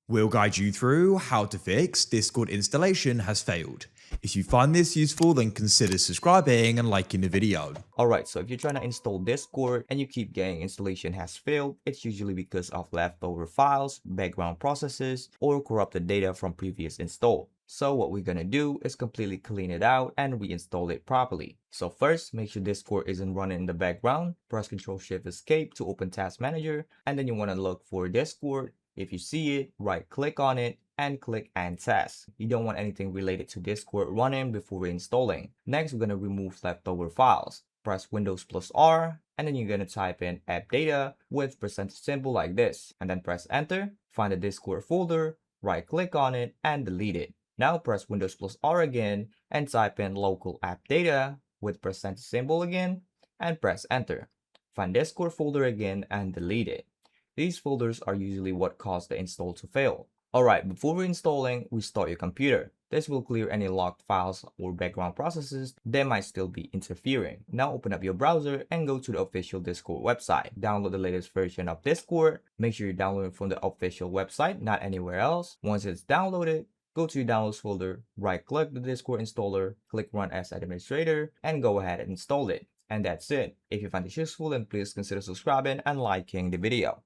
We'll guide you through how to fix Discord installation has failed. If you find this useful, then consider subscribing and liking the video. Alright, so if you're trying to install Discord and you keep getting installation has failed, it's usually because of leftover files, background processes, or corrupted data from previous install. So what we're gonna do is completely clean it out and reinstall it properly. So first, make sure Discord isn't running in the background. Press Ctrl Shift Escape to open Task Manager, and then you want to look for Discord. If you see it, right click on it and click End Task. You don't want anything related to Discord running before reinstalling. Next, we're gonna remove leftover files. Press Windows plus R, and then you're gonna type in app data with percentage symbol like this, and then press enter, find the Discord folder, right click on it, and delete it. Now press Windows plus R again, and type in local app data with percentage symbol again, and press enter. Find Discord folder again and delete it. These folders are usually what cause the install to fail. Alright, before reinstalling, restart your computer. This will clear any locked files or background processes that might still be interfering. Now open up your browser and go to the official Discord website. Download the latest version of Discord. Make sure you download it from the official website, not anywhere else. Once it's downloaded, go to your downloads folder, right click the Discord installer, click run as administrator, and go ahead and install it. And that's it. If you find this useful, then please consider subscribing and liking the video.